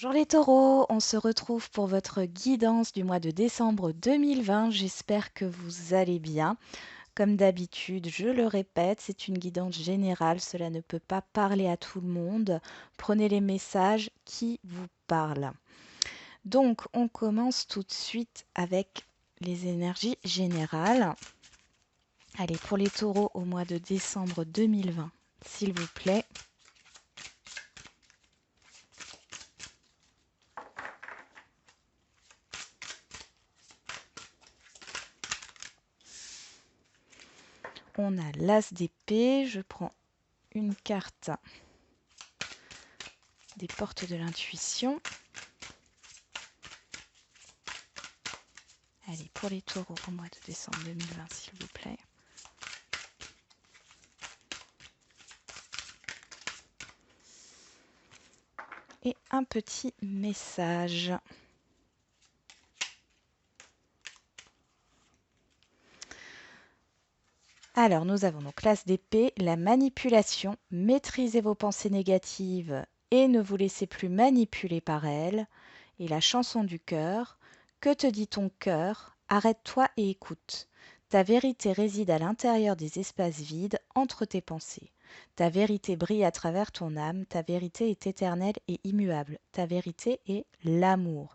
Bonjour les taureaux, on se retrouve pour votre guidance du mois de décembre 2020. J'espère que vous allez bien. Comme d'habitude, je le répète, c'est une guidance générale, cela ne peut pas parler à tout le monde. Prenez les messages qui vous parlent. Donc, on commence tout de suite avec les énergies générales. Allez, pour les taureaux au mois de décembre 2020, s'il vous plaît. On a l'as d'épée, je prends une carte des portes de l'intuition. Allez, pour les taureaux au mois de décembre 2020, s'il vous plaît. Et un petit message. Alors, nous avons donc l'as d'épée, la manipulation. Maîtrisez vos pensées négatives et ne vous laissez plus manipuler par elles. Et la chanson du cœur. Que te dit ton cœur? Arrête-toi et écoute. Ta vérité réside à l'intérieur des espaces vides entre tes pensées. Ta vérité brille à travers ton âme. Ta vérité est éternelle et immuable. Ta vérité est l'amour.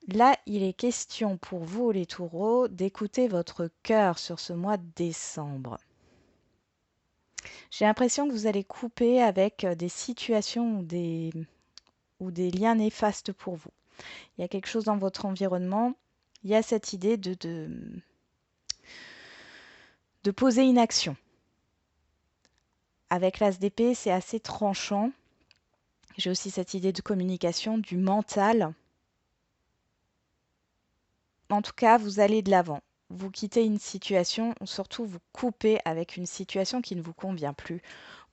Là, il est question pour vous, les taureaux, d'écouter votre cœur sur ce mois de décembre. J'ai l'impression que vous allez couper avec des situations ou des liens néfastes pour vous. Il y a quelque chose dans votre environnement, il y a cette idée de poser une action. Avec l'as d'épée, c'est assez tranchant. J'ai aussi cette idée de communication, du mental. En tout cas, vous allez de l'avant. Vous quittez une situation, ou surtout vous coupez avec une situation qui ne vous convient plus.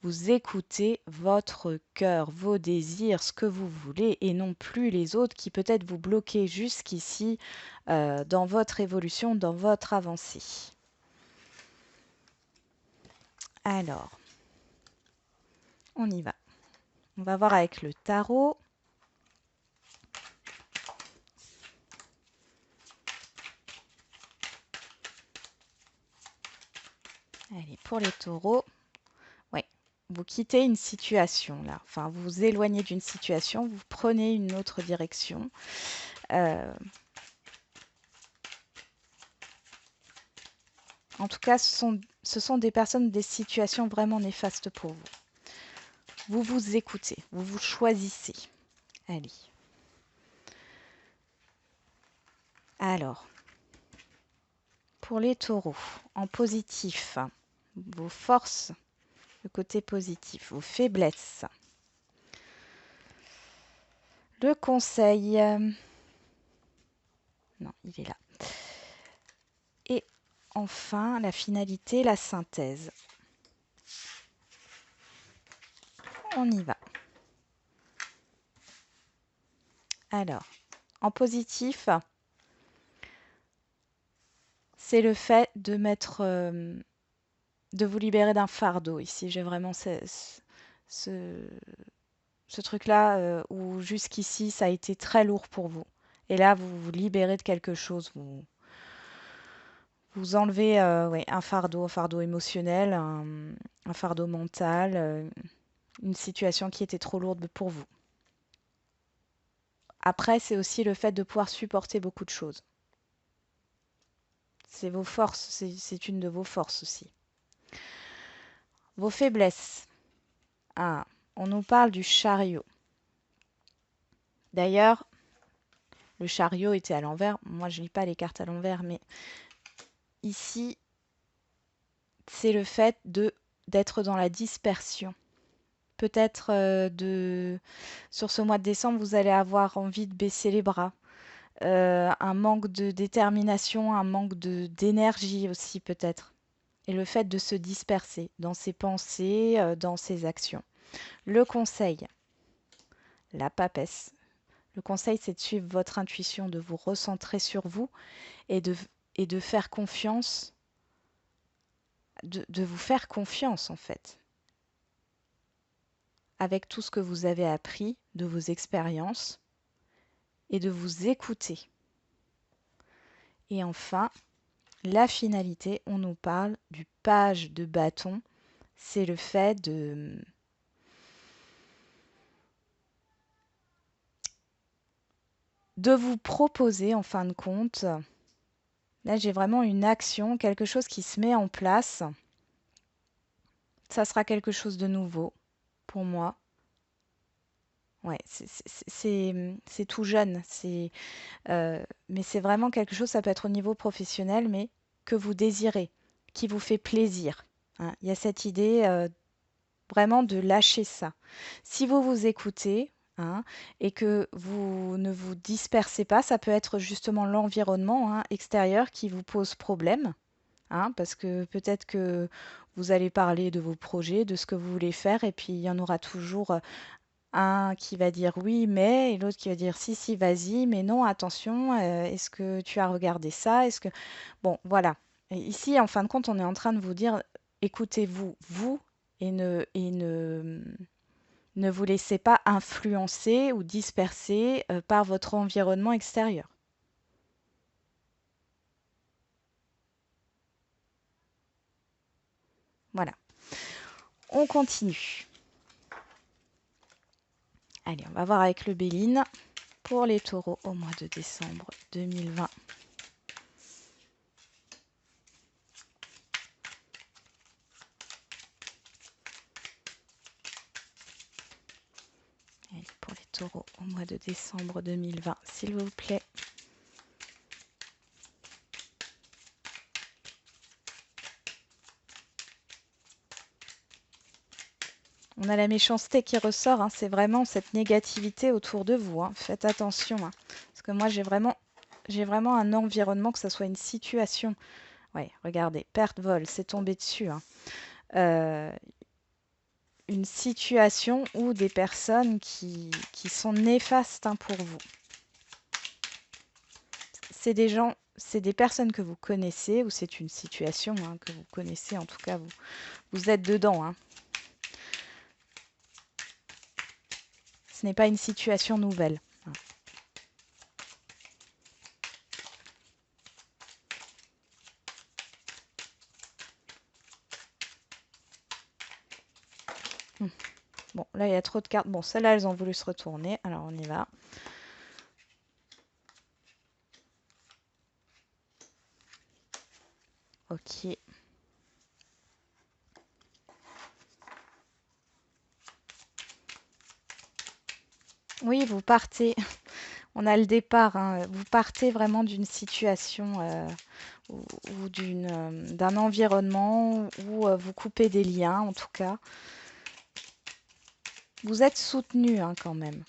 Vous écoutez votre cœur, vos désirs, ce que vous voulez, et non plus les autres qui peut-être vous bloquaient jusqu'ici dans votre évolution, dans votre avancée. Alors, on y va. On va voir avec le tarot. Allez, pour les taureaux, ouais, vous quittez une situation là. Enfin, vous vous éloignez d'une situation, vous prenez une autre direction. En tout cas, ce sont des personnes, des situations vraiment néfastes pour vous. Vous vous écoutez, vous vous choisissez. Allez. Alors, pour les taureaux, en positif, vos forces, le côté positif, vos faiblesses. Le conseil, non, il est là. Et enfin, la finalité, la synthèse. On y va. Alors, en positif, c'est le fait de mettre, de vous libérer d'un fardeau. Ici, j'ai vraiment ce, ce truc-là où jusqu'ici, ça a été très lourd pour vous. Et là, vous vous libérez de quelque chose. Vous enlevez ouais, un fardeau émotionnel, un fardeau mental, une situation qui était trop lourde pour vous. Après, c'est aussi le fait de pouvoir supporter beaucoup de choses. C'est vos forces, c'est une de vos forces aussi. Vos faiblesses. Ah, on nous parle du chariot. D'ailleurs, le chariot était à l'envers. Moi, je ne lis pas les cartes à l'envers, mais ici, c'est le fait d'être dans la dispersion. Peut-être sur ce mois de décembre, vous allez avoir envie de baisser les bras. Un manque de détermination, un manque d'énergie aussi peut-être. Et le fait de se disperser dans ses pensées, dans ses actions. Le conseil, la papesse. Le conseil, c'est de suivre votre intuition, de vous recentrer sur vous et de faire confiance, de vous faire confiance en fait. avec tout ce que vous avez appris de vos expériences et de vous écouter. Et enfin, la finalité, on nous parle du page de bâton. C'est le fait de vous proposer, en fin de compte, là j'ai vraiment une action, quelque chose qui se met en place. Ça sera quelque chose de nouveau pour moi. Ouais, c'est tout jeune, mais c'est vraiment quelque chose, ça peut être au niveau professionnel, mais que vous désirez, qui vous fait plaisir, hein. Il y a cette idée vraiment de lâcher ça. Si vous vous écoutez, hein, et que vous ne vous dispersez pas, ça peut être justement l'environnement, hein, extérieur qui vous pose problème, hein, parce que peut-être que vous allez parler de vos projets, de ce que vous voulez faire, et puis il y en aura toujours un qui va dire oui, mais, et l'autre qui va dire si, si, vas-y, mais non, attention, est-ce que tu as regardé ça? Est-ce que... Bon, voilà. Et ici, en fin de compte, on est en train de vous dire, écoutez-vous, vous, et ne vous laissez pas influencer ou disperser par votre environnement extérieur. Voilà. On continue. Allez, on va voir avec le Béline pour les taureaux au mois de décembre 2020. Allez, pour les taureaux au mois de décembre 2020, s'il vous plaît. On a la méchanceté qui ressort, hein, c'est vraiment cette négativité autour de vous, hein. Faites attention, hein, parce que moi j'ai vraiment un environnement, que ce soit une situation. Ouais, regardez, perte vol, c'est tombé dessus, hein. Euh, une situation où des personnes qui sont néfastes, hein, pour vous. C'est des gens, c'est des personnes que vous connaissez, ou c'est une situation, hein, que vous connaissez, en tout cas vous êtes dedans, hein. Ce n'est pas une situation nouvelle. Bon, là, il y a trop de cartes. Bon, celles-là, elles ont voulu se retourner. Alors, on y va. Ok. Oui, vous partez. On a le départ, hein. Vous partez vraiment d'une situation ou d'un environnement où vous coupez des liens, en tout cas. Vous êtes soutenu, hein, quand même.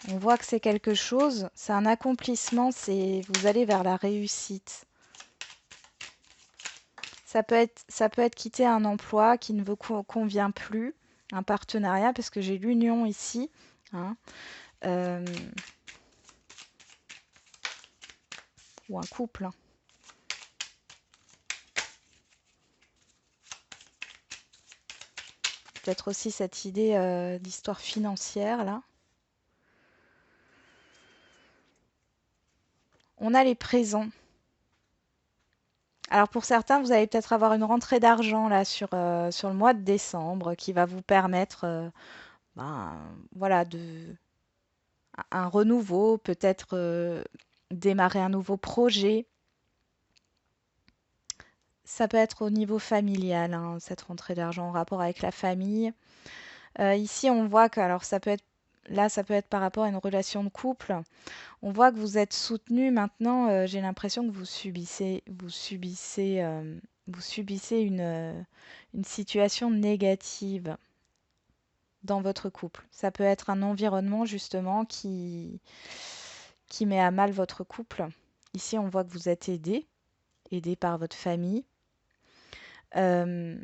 On voit que c'est quelque chose, c'est un accomplissement, vous allez vers la réussite. Ça peut être quitter un emploi qui ne vous convient plus, un partenariat, parce que j'ai l'union ici, hein, euh, ou un couple, hein. Peut-être aussi cette idée d'histoire financière, là. On a les présents. Alors pour certains, vous allez peut-être avoir une rentrée d'argent là sur le mois de décembre qui va vous permettre ben, voilà, un renouveau, peut-être démarrer un nouveau projet. Ça peut être au niveau familial, hein, cette rentrée d'argent en rapport avec la famille. Ici, on voit que, alors ça peut être par rapport à une relation de couple. On voit que vous êtes soutenu maintenant. J'ai l'impression que vous subissez une situation négative dans votre couple. Ça peut être un environnement justement qui met à mal votre couple. Ici, on voit que vous êtes aidé par votre famille. Euh,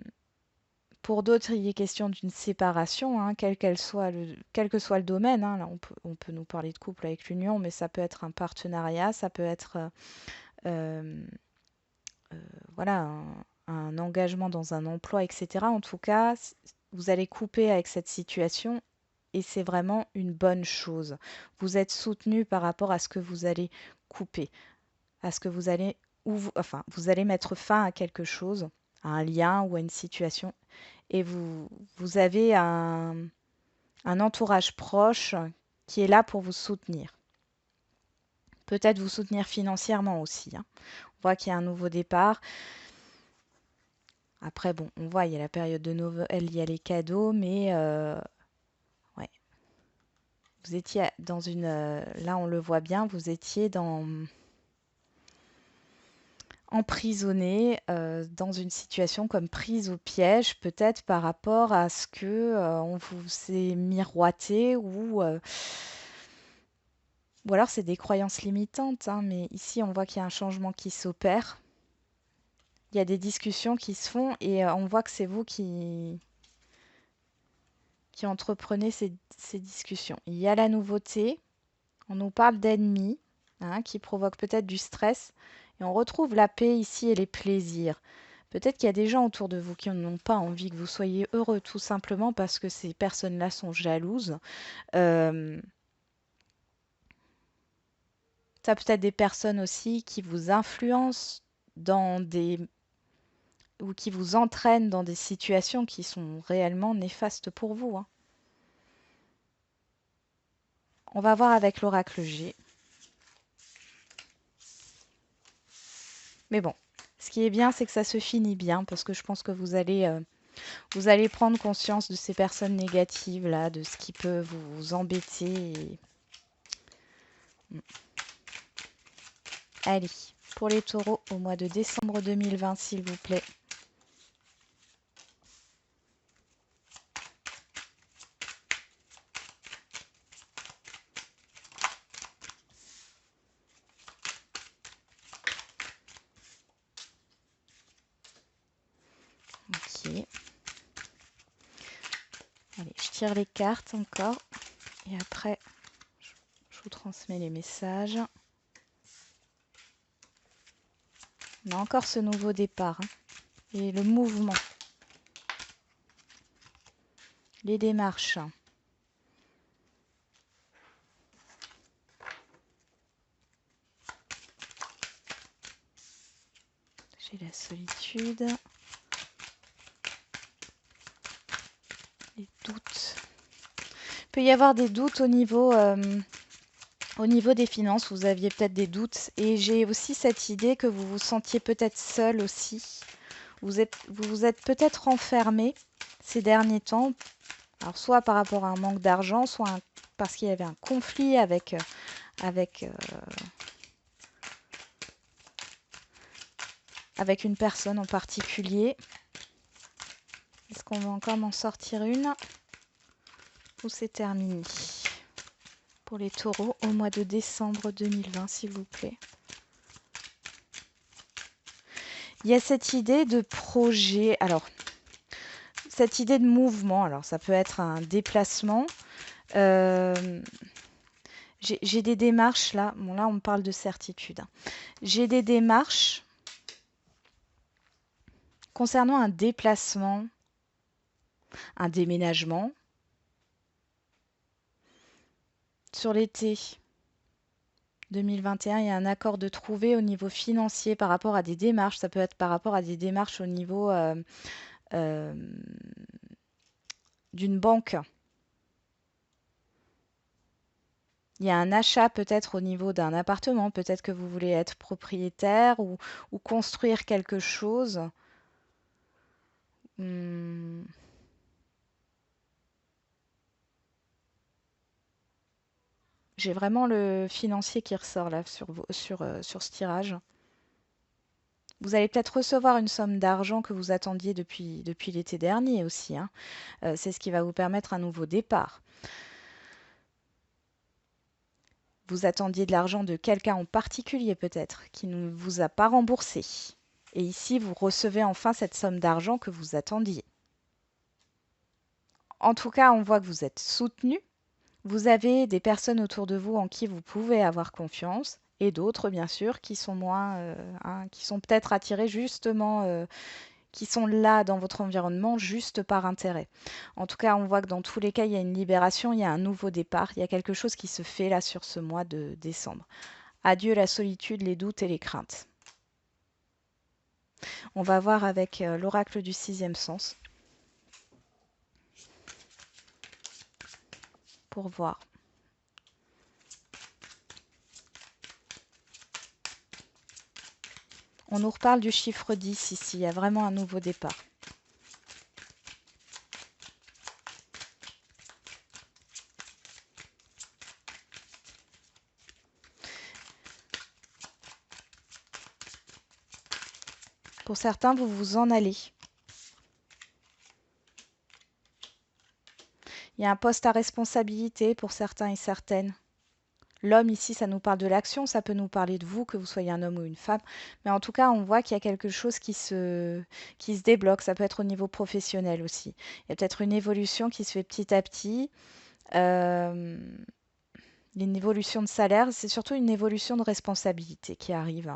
pour d'autres, il est question d'une séparation, hein, quel que soit le domaine, hein. Là, on peut nous parler de couple avec l'union, mais ça peut être un partenariat, ça peut être euh, euh, voilà, un engagement dans un emploi, etc. En tout cas, vous allez couper avec cette situation et c'est vraiment une bonne chose. Vous êtes soutenu par rapport à ce que vous allez couper, à ce que vous allez, enfin, vous allez mettre fin à quelque chose, à un lien ou à une situation, et vous avez un entourage proche qui est là pour vous soutenir. Peut-être vous soutenir financièrement aussi, hein. On voit qu'il y a un nouveau départ. Après, bon, on voit, il y a la période de Noël, il y a les cadeaux, mais ouais, vous étiez dans une... là, on le voit bien, vous étiez emprisonné dans une situation comme prise au piège, peut-être par rapport à ce que on vous est miroité ou alors c'est des croyances limitantes, hein, mais ici on voit qu'il y a un changement qui s'opère. Il y a des discussions qui se font et on voit que c'est vous qui entreprenez ces discussions. Il y a la nouveauté, on nous parle d'ennemis, hein, qui provoquent peut-être du stress, et on retrouve la paix ici et les plaisirs. Peut-être qu'il y a des gens autour de vous qui n'ont pas envie que vous soyez heureux, tout simplement parce que ces personnes-là sont jalouses. Euh, Ça peut être des personnes aussi qui vous influencent dans des ou qui vous entraînent dans des situations qui sont réellement néfastes pour vous, hein. On va voir avec l'oracle G. Mais bon, ce qui est bien, c'est que ça se finit bien parce que je pense que vous allez prendre conscience de ces personnes négatives là, de ce qui peut vous embêter. Allez, pour les taureaux au mois de décembre 2020, s'il vous plaît. Ok. Allez, je tire les cartes encore. Et après, je vous transmets les messages. On a encore ce nouveau départ, hein, et le mouvement, les démarches. J'ai la solitude, les doutes. Il peut y avoir des doutes au niveau des finances. Vous aviez peut-être des doutes. Et j'ai aussi cette idée que vous vous sentiez peut-être seul aussi. Vous vous êtes peut-être enfermé ces derniers temps. Alors soit par rapport à un manque d'argent, soit parce qu'il y avait un conflit avec une personne en particulier. Est-ce qu'on va encore m'en sortir une? Ou c'est terminé? Pour les taureaux au mois de décembre 2020, s'il vous plaît. Il y a cette idée de projet. Alors, cette idée de mouvement. Alors, ça peut être un déplacement. J'ai des démarches là. Bon, là, on me parle de certitude, hein. J'ai des démarches concernant un déplacement, un déménagement sur l'été 2021. Il y a un accord de trouver au niveau financier par rapport à des démarches. Ça peut être par rapport à des démarches au niveau d'une banque. Il y a un achat peut-être au niveau d'un appartement. Peut-être que vous voulez être propriétaire ou construire quelque chose. Hmm. J'ai vraiment le financier qui ressort là sur ce tirage. Vous allez peut-être recevoir une somme d'argent que vous attendiez depuis l'été dernier aussi, hein. C'est ce qui va vous permettre un nouveau départ. Vous attendiez de l'argent de quelqu'un en particulier peut-être, qui ne vous a pas remboursé. Et ici, vous recevez enfin cette somme d'argent que vous attendiez. En tout cas, on voit que vous êtes soutenu. Vous avez des personnes autour de vous en qui vous pouvez avoir confiance et d'autres, bien sûr, qui sont moins, hein, qui sont peut-être attirés justement, qui sont là dans votre environnement juste par intérêt. En tout cas, on voit que dans tous les cas, il y a une libération, il y a un nouveau départ, il y a quelque chose qui se fait là sur ce mois de décembre. Adieu la solitude, les doutes et les craintes. On va voir avec l'oracle du sixième sens pour voir. On nous reparle du chiffre 10 ici, il y a vraiment un nouveau départ. Pour certains, vous vous en allez. Il y a un poste à responsabilité pour certains et certaines. L'homme ici, ça nous parle de l'action, ça peut nous parler de vous, que vous soyez un homme ou une femme. Mais en tout cas, on voit qu'il y a quelque chose qui se débloque. Ça peut être au niveau professionnel aussi. Il y a peut-être une évolution qui se fait petit à petit. Une évolution de salaire, c'est surtout une évolution de responsabilité qui arrive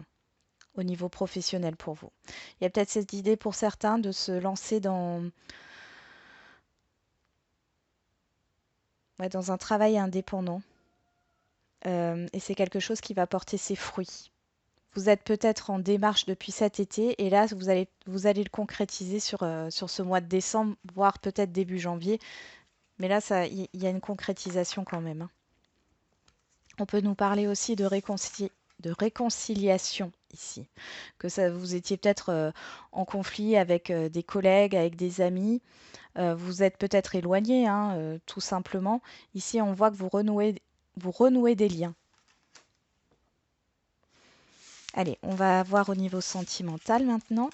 au niveau professionnel pour vous. Il y a peut-être cette idée pour certains de se lancer dans un travail indépendant. Et c'est quelque chose qui va porter ses fruits. Vous êtes peut-être en démarche depuis cet été et là, vous allez le concrétiser sur ce mois de décembre, voire peut-être début janvier. Mais là, il y a une concrétisation quand même, hein. On peut nous parler aussi de réconciliation ici. Que ça, vous étiez peut-être en conflit avec des collègues, avec des amis. Vous êtes peut-être éloigné, hein, tout simplement. Ici, on voit que vous renouez des liens. Allez, on va voir au niveau sentimental maintenant.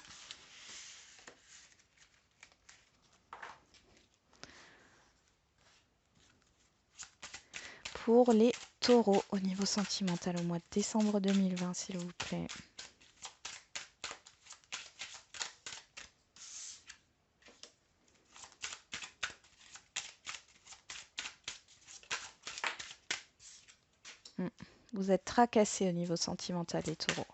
Pour les taureaux au niveau sentimental au mois de décembre 2020, s'il vous plaît. Vous êtes tracassés au niveau sentimental, les taureaux.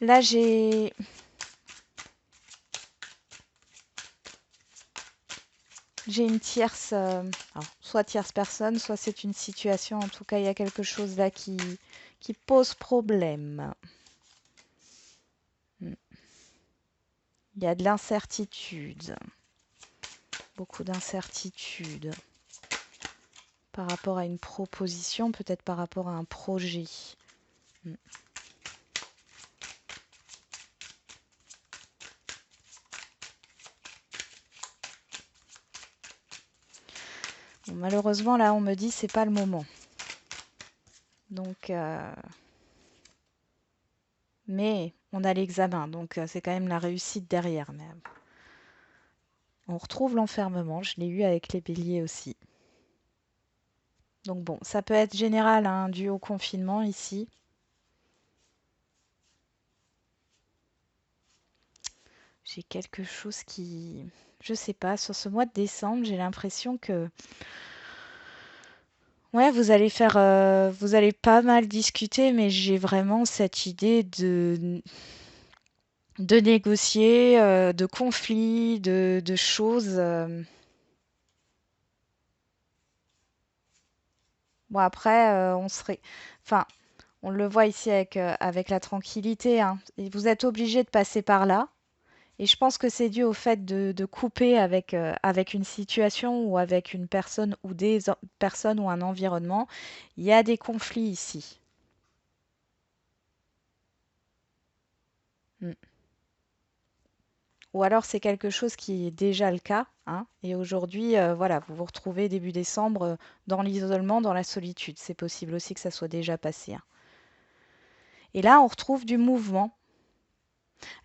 Là, j'ai une tierce, alors, soit tierce personne, soit c'est une situation. En tout cas, il y a quelque chose là qui pose problème. Il y a de l'incertitude. Beaucoup d'incertitude. Par rapport à une proposition, peut-être par rapport à un projet. Bon, malheureusement, là, on me dit c'est pas le moment. Donc, mais on a l'examen, donc c'est quand même la réussite derrière. Mais, on retrouve l'enfermement, je l'ai eu avec les béliers aussi. Donc bon, ça peut être général, hein, dû au confinement ici. J'ai quelque chose qui... Je sais pas, sur ce mois de décembre, j'ai l'impression que... Ouais, vous allez pas mal discuter, mais j'ai vraiment cette idée de négocier, de conflits, de choses. Bon, après, enfin, on le voit ici avec la tranquillité, hein. Et vous êtes obligé de passer par là. Et je pense que c'est dû au fait de couper avec une situation ou avec une personne ou des personnes ou un environnement. Il y a des conflits ici. Mm. Ou alors c'est quelque chose qui est déjà le cas, hein, et aujourd'hui, voilà, vous vous retrouvez début décembre dans l'isolement, dans la solitude. C'est possible aussi que ça soit déjà passé, hein. Et là, on retrouve du mouvement.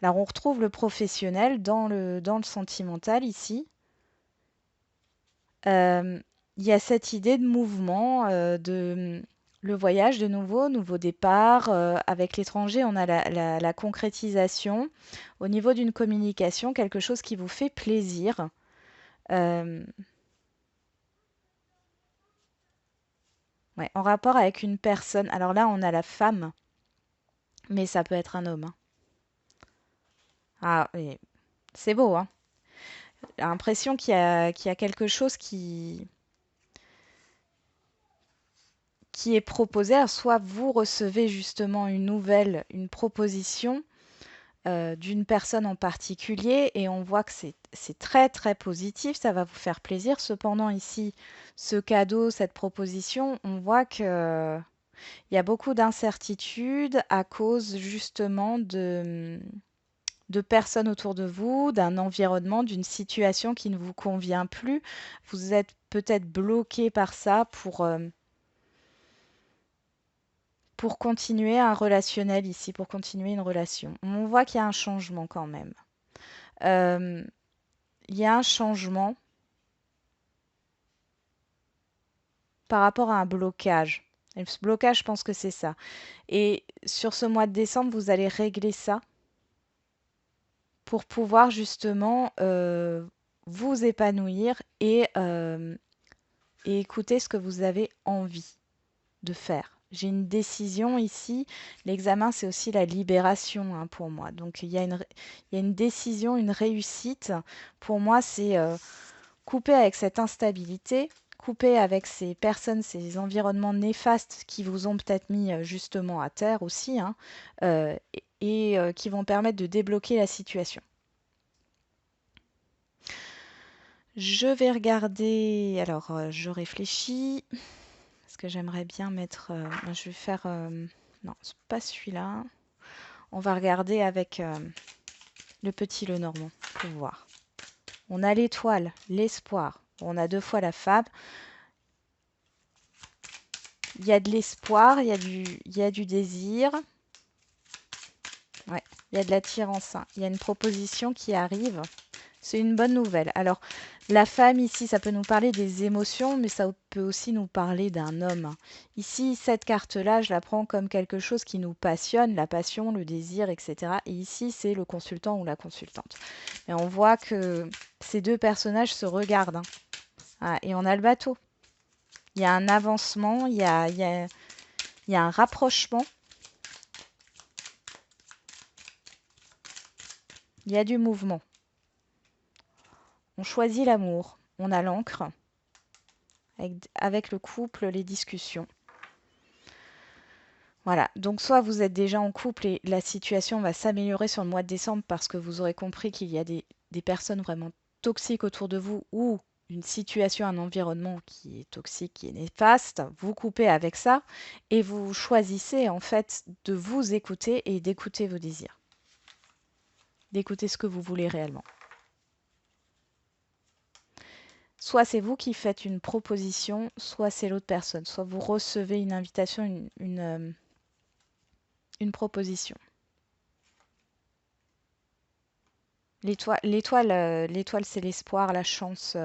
Alors, on retrouve le professionnel dans le sentimental ici. Il y a cette idée de mouvement, le voyage de nouveau, nouveau départ. Avec l'étranger, on a la concrétisation. Au niveau d'une communication, quelque chose qui vous fait plaisir. Euh, ouais, en rapport avec une personne. Alors là, on a la femme, mais ça peut être un homme, hein. Ah, et c'est beau, hein. J'ai l'impression qu'il y a quelque chose qui est proposé. Alors, soit vous recevez justement une nouvelle, une proposition d'une personne en particulier et on voit que c'est très très positif, ça va vous faire plaisir. Cependant, ici, ce cadeau, cette proposition, on voit que il y a beaucoup d'incertitudes à cause justement de personnes autour de vous, d'un environnement, d'une situation qui ne vous convient plus. Vous êtes peut-être bloqué par ça pour continuer un relationnel ici, pour continuer une relation. On voit qu'il y a un changement quand même. Euh, il y a un changement par rapport à un blocage. Et ce blocage, je pense que c'est ça. Et sur ce mois de décembre, vous allez régler ça pour pouvoir justement vous épanouir et écouter ce que vous avez envie de faire. J'ai une décision ici. L'examen, c'est aussi la libération, hein, pour moi. Donc, il y a une décision, une réussite. Pour moi, c'est couper avec cette instabilité, couper avec ces personnes, ces environnements néfastes qui vous ont peut-être mis justement à terre aussi, hein, et qui vont permettre de débloquer la situation. Je vais regarder, alors je réfléchis, parce que j'aimerais bien mettre, je vais faire, non, c'est pas celui-là. On va regarder avec le petit Lenormand pour voir. On a l'étoile, l'espoir. On a deux fois la fable. Il y a de l'espoir, il y a du désir. Ouais, il y a de l'attirance, hein. Il y a une proposition qui arrive. C'est une bonne nouvelle. Alors, la femme ici, ça peut nous parler des émotions, mais ça peut aussi nous parler d'un homme. Ici, cette carte-là, je la prends comme quelque chose qui nous passionne, la passion, le désir, etc. Et ici, c'est le consultant ou la consultante. Et on voit que ces deux personnages se regardent, hein. Ah, et on a le bateau. Il y a un avancement, il y a un rapprochement, il y a du mouvement. On choisit l'amour, on a l'encre, avec le couple, les discussions. Voilà, donc soit vous êtes déjà en couple et la situation va s'améliorer sur le mois de décembre parce que vous aurez compris qu'il y a des personnes vraiment toxiques autour de vous ou une situation, un environnement qui est toxique, qui est néfaste, vous coupez avec ça et vous choisissez en fait de vous écouter et d'écouter vos désirs, d'écouter ce que vous voulez réellement. Soit c'est vous qui faites une proposition, soit c'est l'autre personne, soit vous recevez une invitation, une proposition. L'étoile, c'est l'espoir, la chance.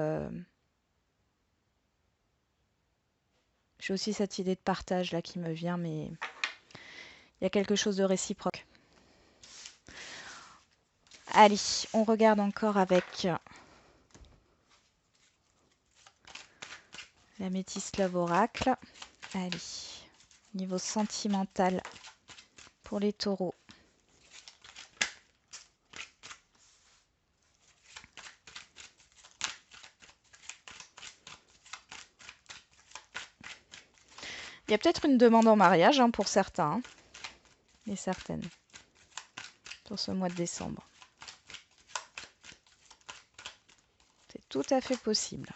J'ai aussi cette idée de partage là qui me vient, mais il y a quelque chose de réciproque. Allez, on regarde encore avec la métisse Love Oracle. Allez, niveau sentimental pour les taureaux. Il y a peut-être une demande en mariage, hein, pour certains, hein, et certaines, pour ce mois de décembre. C'est tout à fait possible.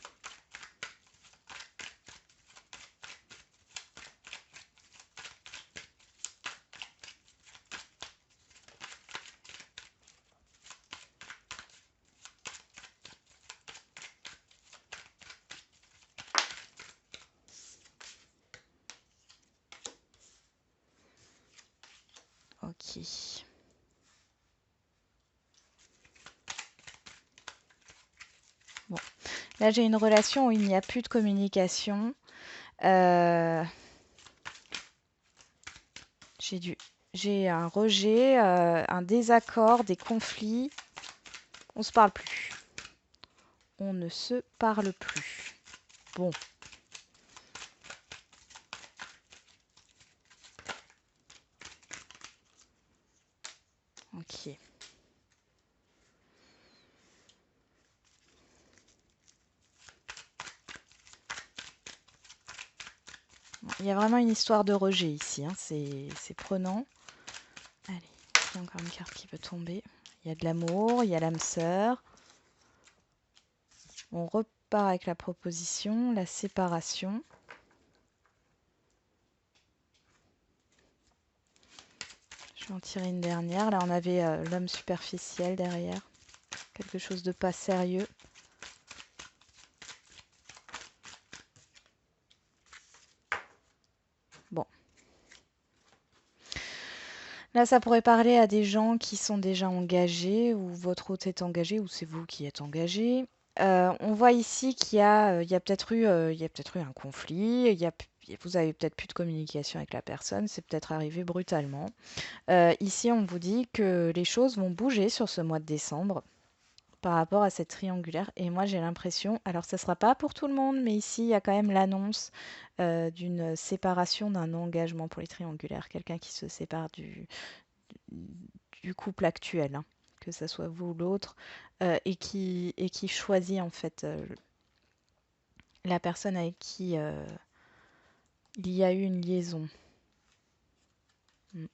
Ok. Bon. Là, j'ai une relation où il n'y a plus de communication. Euh, J'ai un rejet, un désaccord, des conflits. On se parle plus. On ne se parle plus. Bon. Ok. Il y a vraiment une histoire de rejet ici, hein. C'est prenant. Allez, il y a encore une carte qui peut tomber. Il y a de l'amour, il y a l'âme sœur. On repart avec la proposition, la séparation. Je vais en tirer une dernière. Là, on avait l'homme superficiel derrière. Quelque chose de pas sérieux. Bon. Là, ça pourrait parler à des gens qui sont déjà engagés, ou votre hôte est engagé, ou c'est vous qui êtes engagé. On voit ici qu'il y a peut-être eu un conflit, vous avez peut-être plus de communication avec la personne, c'est peut-être arrivé brutalement. Ici, on vous dit que les choses vont bouger sur ce mois de décembre par rapport à cette triangulaire. Et moi, j'ai l'impression, alors ça ne sera pas pour tout le monde, mais ici, il y a quand même l'annonce d'une séparation, d'un engagement pour les triangulaires, quelqu'un qui se sépare du couple actuel, hein, que ce soit vous ou l'autre, et qui choisit en fait la personne avec qui il y a eu une liaison. Mm.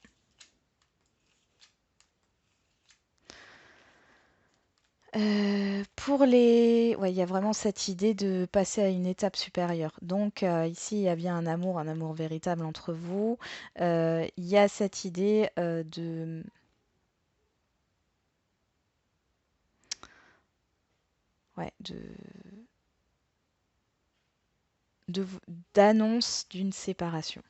Ouais, il y a vraiment cette idée de passer à une étape supérieure. Donc ici, il y a bien un amour véritable entre vous. Il y a cette idée ouais, de, d'annonce d'une séparation.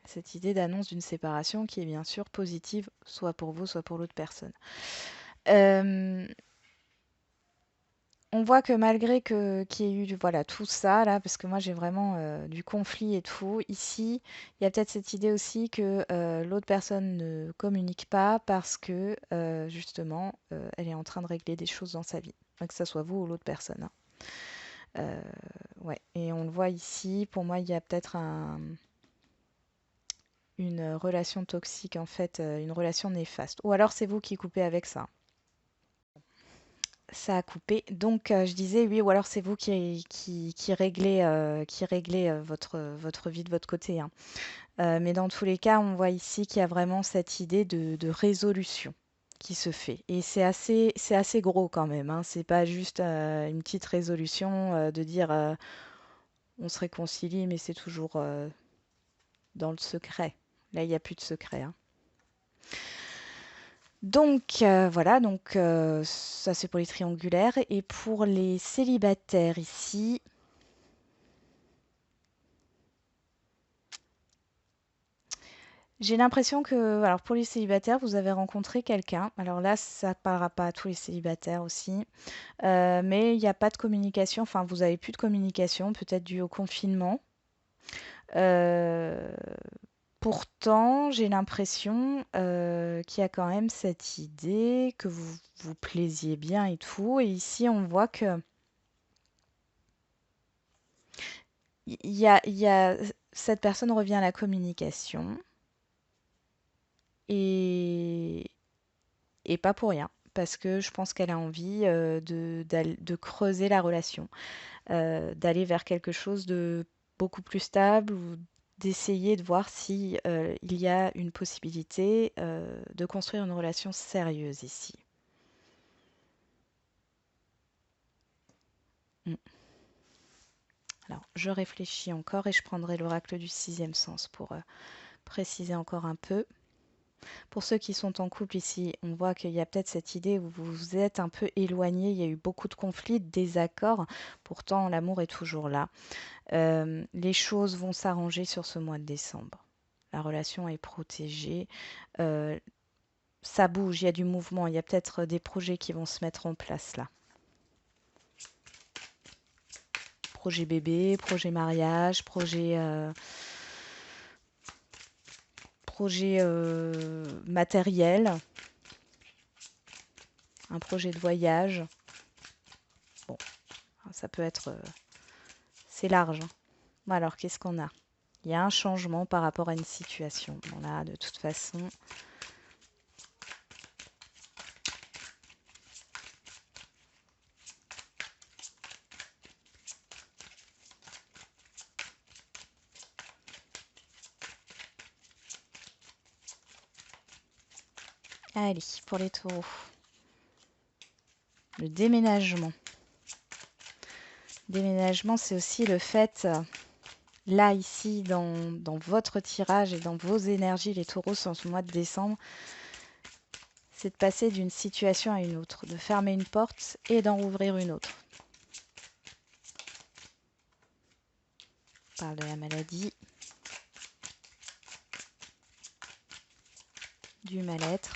Cette idée d'annonce d'une séparation qui est bien sûr positive, soit pour vous, soit pour l'autre personne. Euh, On voit que malgré qu'il y ait eu voilà, tout ça, là, parce que moi j'ai vraiment du conflit et tout, ici, il y a peut-être cette idée aussi que l'autre personne ne communique pas parce que justement, elle est en train de régler des choses dans sa vie, que ce soit vous ou l'autre personne, hein. Euh, ouais. Et on le voit ici, pour moi, il y a peut-être une relation toxique, en fait, une relation néfaste. Ou alors c'est vous qui coupez avec ça. Ça a coupé. Donc, je disais oui, ou alors c'est vous qui réglez votre vie de votre côté, hein. Mais dans tous les cas, on voit ici qu'il y a vraiment cette idée de résolution qui se fait. Et c'est assez gros quand même, hein. C'est pas juste une petite résolution de dire on se réconcilie, mais c'est toujours dans le secret. Là, il n'y a plus de secret, hein. Donc voilà, donc ça c'est pour les triangulaires. Et pour les célibataires ici, j'ai l'impression que, alors pour les célibataires, vous avez rencontré quelqu'un. Alors là, ça ne parlera pas à tous les célibataires aussi. Mais il n'y a pas de communication, enfin vous avez plus de communication, peut-être dû au confinement. Euh, Pourtant, j'ai l'impression qu'il y a quand même cette idée que vous vous plaisiez bien et tout. Et ici, on voit que il y a cette personne revient à la communication et, et pas pour rien. Parce que je pense qu'elle a envie de creuser la relation, d'aller vers quelque chose de beaucoup plus stable ou d'essayer de voir si il y a une possibilité de construire une relation sérieuse ici. Mm. Alors, je réfléchis encore et je prendrai l'oracle du sixième sens pour préciser encore un peu. Pour ceux qui sont en couple ici, on voit qu'il y a peut-être cette idée où vous vous êtes un peu éloigné, il y a eu beaucoup de conflits, de désaccords, pourtant l'amour est toujours là. Les choses vont s'arranger sur ce mois de décembre. La relation est protégée, euh, ça bouge, il y a du mouvement, il y a peut-être des projets qui vont se mettre en place là. Projet bébé, projet mariage, projet matériel, un projet de voyage. Bon, ça peut être... c'est large, hein. Bon, alors, qu'est-ce qu'on a? Il y a un changement par rapport à une situation. Bon, là, de toute façon... Allez, pour les taureaux. Le déménagement. Déménagement, c'est aussi le fait, là, ici, dans votre tirage et dans vos énergies, les taureaux, sur ce mois de décembre, c'est de passer d'une situation à une autre, de fermer une porte et d'en rouvrir une autre. On parle de la maladie, du mal-être.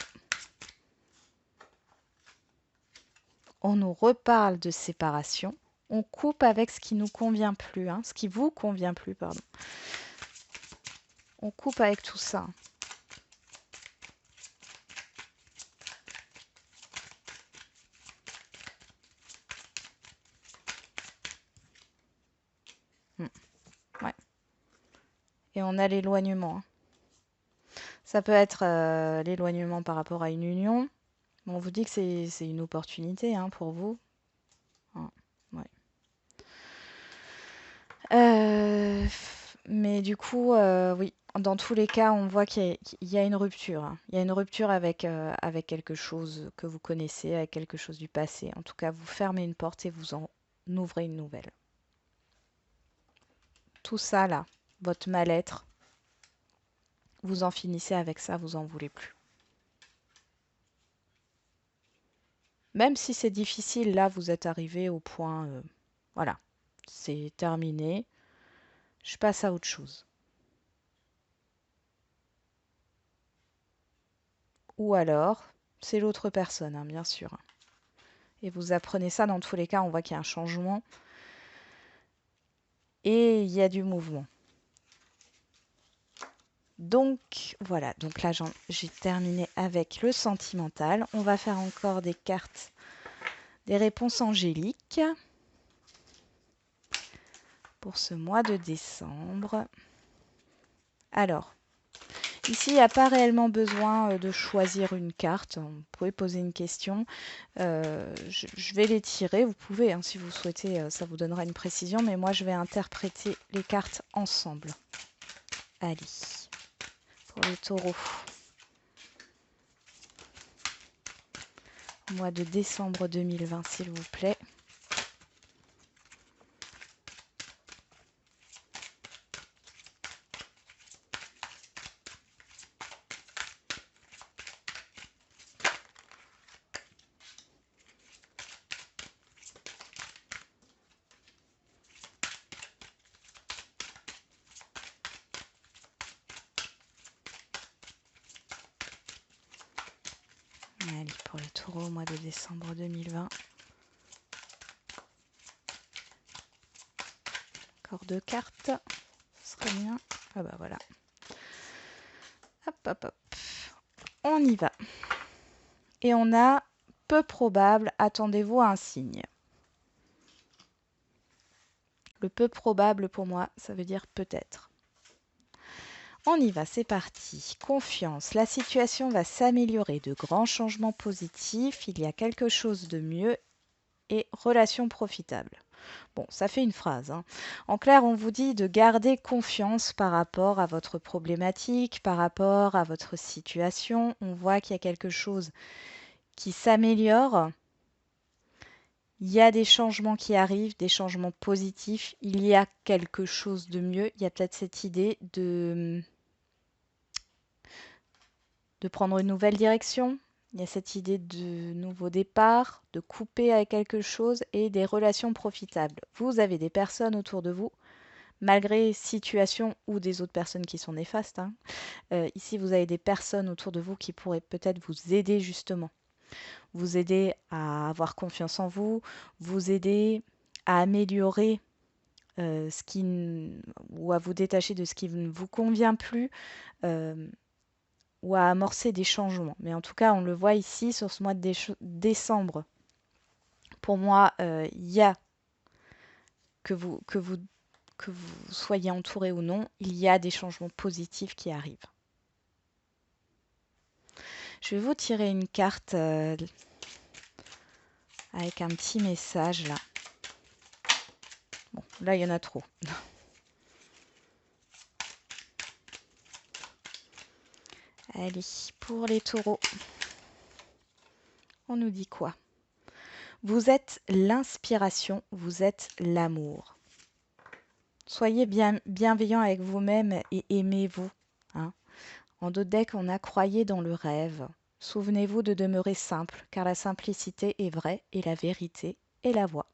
On nous reparle de séparation. On coupe avec ce qui nous convient plus, hein, ce qui vous convient plus, pardon. On coupe avec tout ça. Ouais. Et on a l'éloignement, hein. Ça peut être l'éloignement par rapport à une union. On vous dit que c'est une opportunité, hein, pour vous. Hein, ouais. Mais du coup, oui, dans tous les cas, on voit qu'il y a une rupture, hein. Il y a une rupture avec quelque chose que vous connaissez, avec quelque chose du passé. En tout cas, vous fermez une porte et vous en ouvrez une nouvelle. Tout ça, là, votre mal-être, vous en finissez avec ça, vous en voulez plus. Même si c'est difficile, là, vous êtes arrivé au point, voilà, c'est terminé, je passe à autre chose. Ou alors, c'est l'autre personne, hein, bien sûr. Et vous apprenez ça, dans tous les cas, on voit qu'il y a un changement et il y a du mouvement. Donc, voilà, donc là, j'ai terminé avec le sentimental. On va faire encore des cartes, des réponses angéliques pour ce mois de décembre. Alors, ici, il n'y a pas réellement besoin de choisir une carte. Vous pouvez poser une question. Je vais les tirer. Vous pouvez, hein, si vous souhaitez, ça vous donnera une précision. Mais moi, je vais interpréter les cartes ensemble. Allez, pour les taureaux. Mois de décembre 2020, s'il vous plaît. Allez, pour les taureaux, mois de décembre 2020. Encore deux cartes. Ce serait bien. Ah bah voilà. Hop, hop, hop. On y va. Et on a peu probable, attendez-vous à un signe. Le peu probable pour moi, ça veut dire peut-être. On y va, c'est parti. Confiance. La situation va s'améliorer. De grands changements positifs. Il y a quelque chose de mieux. Et relation profitable. Bon, ça fait une phrase, hein. En clair, on vous dit de garder confiance par rapport à votre problématique, par rapport à votre situation. On voit qu'il y a quelque chose qui s'améliore. Il y a des changements qui arrivent, des changements positifs. Il y a quelque chose de mieux. Il y a peut-être cette idée de prendre une nouvelle direction. Il y a cette idée de nouveau départ, de couper avec quelque chose et des relations profitables. Vous avez des personnes autour de vous, malgré situation ou des autres personnes qui sont néfastes, hein. Ici, vous avez des personnes autour de vous qui pourraient peut-être vous aider justement. Vous aider à avoir confiance en vous, vous aider à améliorer ou à vous détacher de ce qui ne vous convient plus. ou à amorcer des changements. Mais en tout cas, on le voit ici sur ce mois de décembre. Pour moi, il y a que vous soyez entouré ou non, il y a des changements positifs qui arrivent. Je vais vous tirer une carte avec un petit message là. Bon, là, il y en a trop. Allez, pour les taureaux, on nous dit quoi? Vous êtes l'inspiration, vous êtes l'amour. Soyez bienveillant avec vous-même et aimez-vous. Hein. En dos de deck, on a croyez dans le rêve. Souvenez-vous de demeurer simple, car la simplicité est vraie et la vérité est la voie.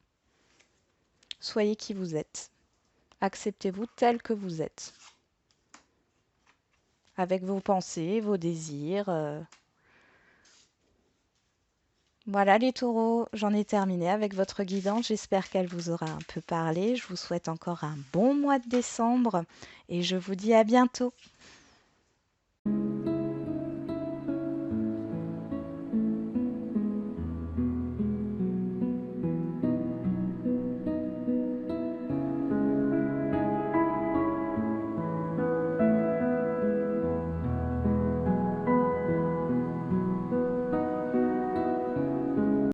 Soyez qui vous êtes. Acceptez-vous tel que vous êtes. Avec vos pensées, vos désirs. Voilà les taureaux, j'en ai terminé avec votre guidance. J'espère qu'elle vous aura un peu parlé. Je vous souhaite encore un bon mois de décembre et je vous dis à bientôt.